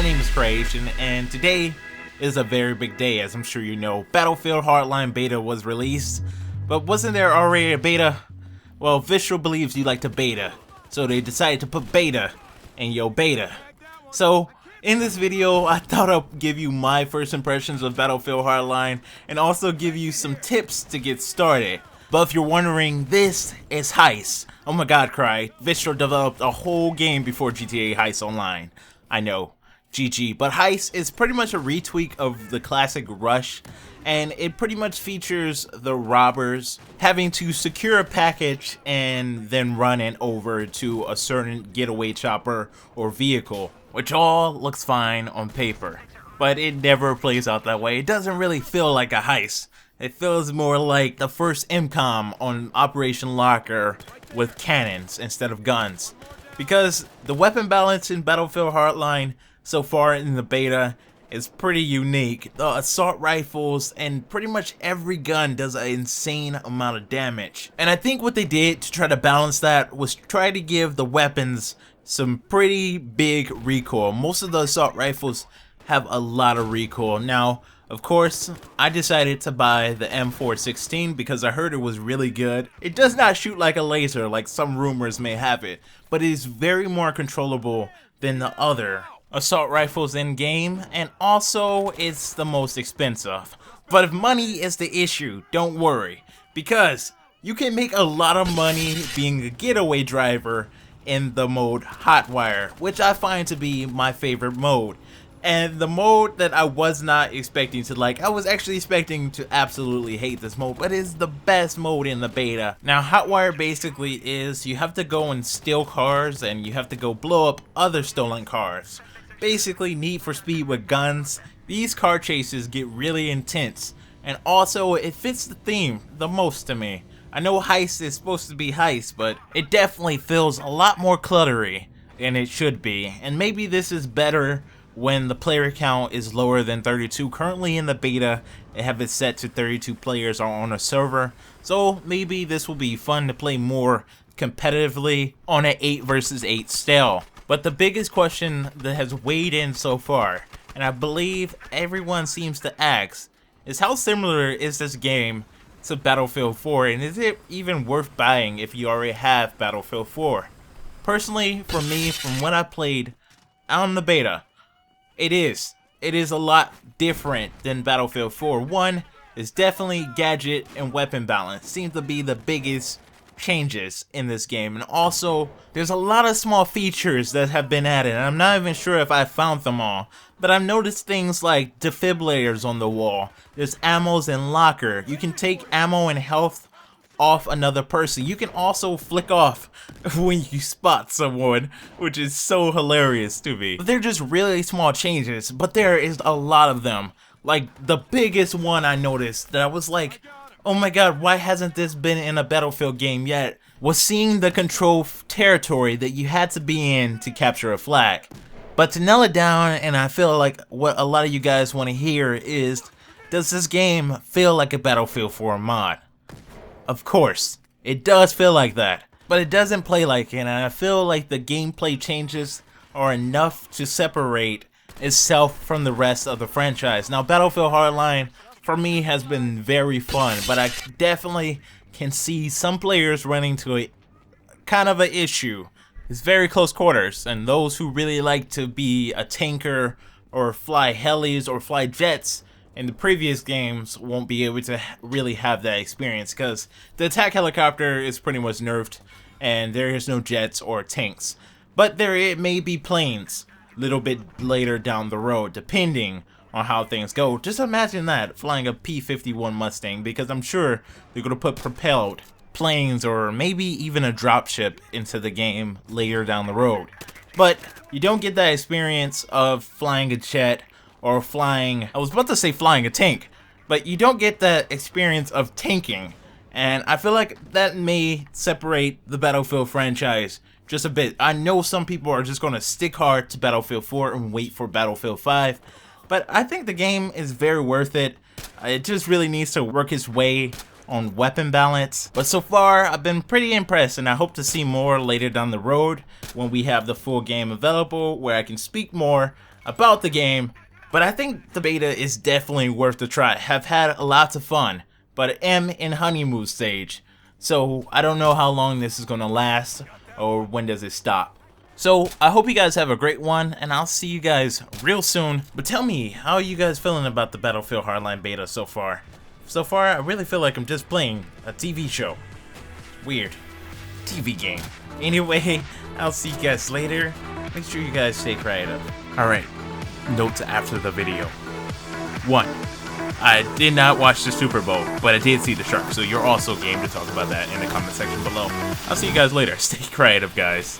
my name is Creation, and today is a very big day. As I'm sure you know, Battlefield Hardline beta was released, but wasn't there already a beta? Well, Visual believes you like to beta, so they decided to put beta in your beta. So in this video, I thought I'd give you my first impressions of Battlefield Hardline and also give you some tips to get started. But if you're wondering, this is Heist. Oh my god, Cry. Visual developed a whole game before GTA Heist Online. I know, GG. But Heist is pretty much a retweak of the classic Rush, and it pretty much features the robbers having to secure a package and then run it over to a certain getaway chopper or vehicle, which all looks fine on paper. But it never plays out that way. It doesn't really feel like a heist. It feels more like the first MCOM on Operation Locker with cannons instead of guns. Because the weapon balance in Battlefield Hardline so far in the beta is pretty unique. The assault rifles and pretty much every gun does an insane amount of damage. And I think what they did to try to balance that was try to give the weapons some pretty big recoil. Most of the assault rifles have a lot of recoil. Now, of course, I decided to buy the M416 because I heard it was really good. It does not shoot like a laser like some rumors may have it, but it is very more controllable than the other assault rifles in game, and also it's the most expensive. But if money is the issue, don't worry, because you can make a lot of money being a getaway driver in the mode Hotwire, which I find to be my favorite mode. And the mode that I was not expecting to like, I was actually expecting to absolutely hate this mode, but it's the best mode in the beta. Now, Hotwire basically is you have to go and steal cars and you have to go blow up other stolen cars. Basically Need for Speed with guns. These car chases get really intense, and also it fits the theme the most to me. I know Heist is supposed to be Heist, but it definitely feels a lot more cluttery than it should be, and maybe this is better when the player count is lower than 32. Currently in the beta, they have it set to 32 players are on a server, so maybe this will be fun to play more competitively on an 8 versus 8 style. But the biggest question that has weighed in so far, and I believe everyone seems to ask, is how similar is this game to Battlefield 4, and is it even worth buying if you already have Battlefield 4? Personally, for me, from what I played on the beta, it is a lot different than Battlefield 4. One is definitely gadget and weapon balance. Seems to be the biggest changes in this game. And also, there's a lot of small features that have been added. And I'm not even sure if I found them all. But I've noticed things like defibrillators on the wall. There's ammos in locker. You can take ammo and health off another person. You can also flick off when you spot someone, which is so hilarious to me. They're just really small changes, but there is a lot of them. Like the biggest one I noticed that I was like, oh my god, why hasn't this been in a Battlefield game yet, was seeing the control territory that you had to be in to capture a flag. But to nail it down, and I feel like what a lot of you guys want to hear is, does this game feel like a Battlefield 4 mod? Of course, it does feel like that, but it doesn't play like it, and I feel like the gameplay changes are enough to separate itself from the rest of the franchise. Now, Battlefield Hardline, for me, has been very fun, but I definitely can see some players running to a kind of an issue. It's very close quarters, and those who really like to be a tanker or fly helis or fly jets in the previous games won't be able to really have that experience, because the attack helicopter is pretty much nerfed and there is no jets or tanks. But it may be planes a little bit later down the road, depending on how things go. Just imagine that, flying a P-51 Mustang, because I'm sure they're going to put propelled planes or maybe even a dropship into the game later down the road. But you don't get that experience of flying a jet or flying, I was about to say flying a tank, but you don't get that experience of tanking. And I feel like that may separate the Battlefield franchise just a bit. I know some people are just going to stick hard to Battlefield 4 and wait for Battlefield 5, but I think the game is very worth it. It just really needs to work its way on weapon balance. But so far, I've been pretty impressed, and I hope to see more later down the road when we have the full game available, where I can speak more about the game, but I think the beta is definitely worth the try. Have had lots of fun, but am in honeymoon stage, so I don't know how long this is gonna last or when does it stop. So I hope you guys have a great one, and I'll see you guys real soon. But tell me, how are you guys feeling about the Battlefield Hardline beta so far? So far, I really feel like I'm just playing a TV show. Weird. TV game. Anyway, I'll see you guys later. Make sure you guys stay creative. Alright, notes after the video. 1. I did not watch the Super Bowl, but I did see the Sharks, so you're also game to talk about that in the comment section below. I'll see you guys later. Stay creative, guys.